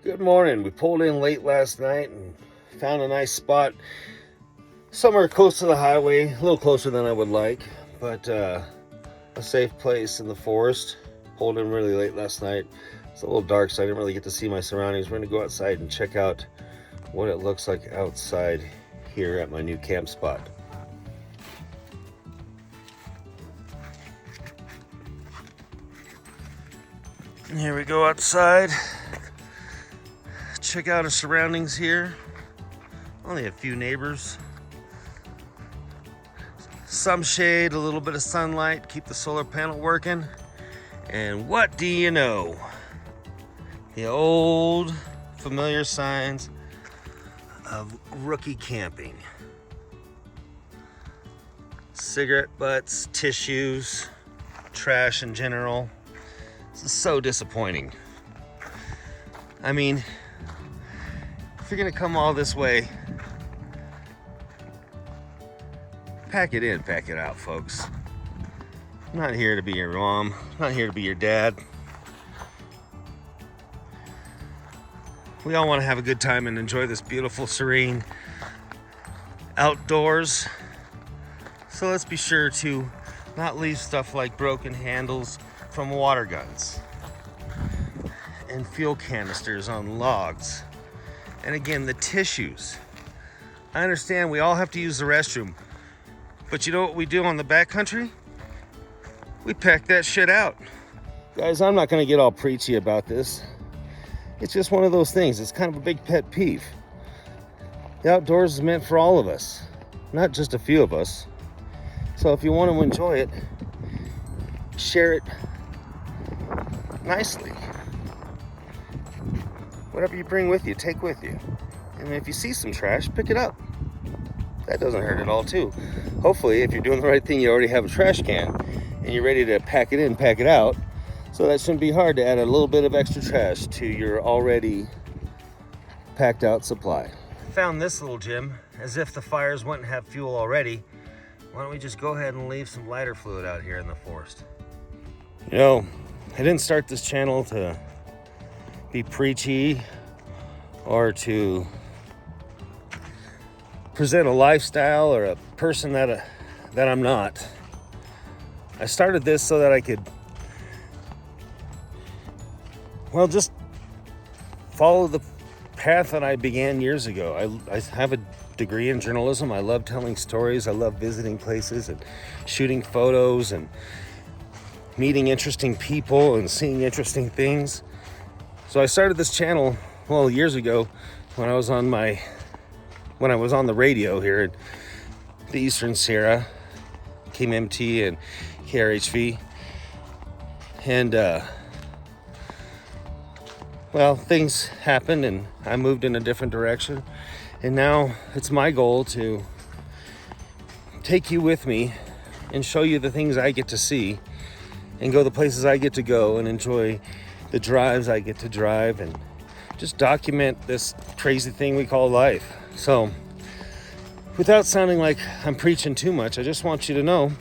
Good morning. We pulled in late last night and found a nice spot somewhere close to the highway, a little closer than I would like, but a safe place in the forest. Pulled in really late last night. It's a little dark, so I didn't really get to see my surroundings. We're going to go outside and check out what it looks like outside here at my new camp spot. Here we go outside. Check out our surroundings here. Only a few neighbors. Some shade, a little bit of sunlight, keep the solar panel working. And what do you know? The old familiar signs of rookie camping. Cigarette butts, tissues, trash in general. This is so disappointing. I mean, if you're gonna come all this way, pack it in, pack it out, folks. I'm not here to be your mom, I'm not here to be your dad. We all want to have a good time and enjoy this beautiful, serene outdoors. So let's be sure to not leave stuff like broken handles from water guns and fuel canisters on logs. And again, the tissues. I understand we all have to use the restroom, but you know what we do on the backcountry? We pack that shit out. Guys, I'm not gonna get all preachy about this. It's just one of those things. It's kind of a big pet peeve. The outdoors is meant for all of us, not just a few of us. So if you want to enjoy it, share it nicely. Whatever you bring with you, take with you. And if you see some trash, pick it up. That doesn't hurt at all too. Hopefully, if you're doing the right thing, you already have a trash can and you're ready to pack it in, pack it out. So that shouldn't be hard to add a little bit of extra trash to your already packed out supply. Found this little gem. As if the fires wouldn't have fuel already, why don't we just go ahead and leave some lighter fluid out here in the forest? You know, I didn't start this channel to be preachy or to present a lifestyle or a person that I'm not. I started this so that I could, well, just follow the path that I began years ago. I have a degree in journalism. I love telling stories. I love visiting places and shooting photos and meeting interesting people and seeing interesting things. So I started this channel, well, years ago when I was on the radio here at the Eastern Sierra, KMT and KRHV. And well, things happened and I moved in a different direction. And now it's my goal to take you with me and show you the things I get to see and go the places I get to go and enjoy the drives I get to drive and just document this crazy thing we call life. So without sounding like I'm preaching too much, I just want you to know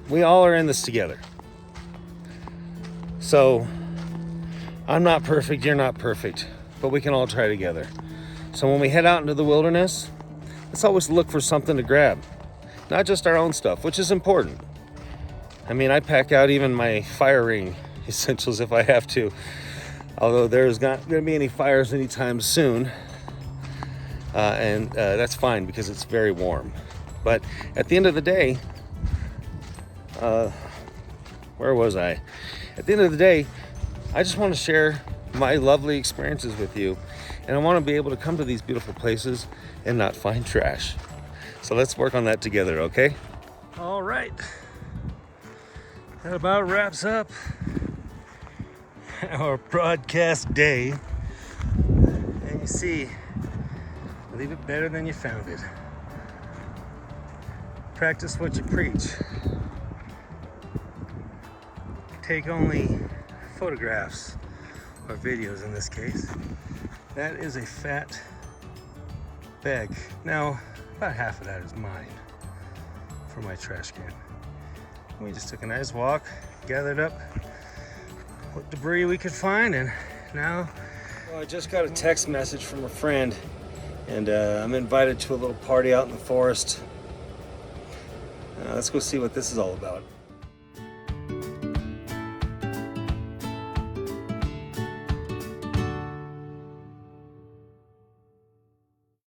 we all are in this together. So I'm not perfect, you're not perfect, but we can all try together. So when we head out into the wilderness, let's always look for something to grab. Not just our own stuff, which is important. I mean, I pack out even my fire ring essentials if I have to. Although there's not going to be any fires anytime soon. And that's fine because it's very warm. But at the end of the day, where was I? At the end of the day, I just want to share my lovely experiences with you. And I want to be able to come to these beautiful places and not find trash. So let's work on that together, okay? All right. That about wraps up our broadcast day. And you see, leave it better than you found it. Practice what you preach. Take only photographs or videos in this case. That is a fat bag. Now, about half of that is mine for my trash can. We just took a nice walk, gathered up what debris we could find, and now... Well, I just got a text message from a friend, and I'm invited to a little party out in the forest. Let's go see what this is all about.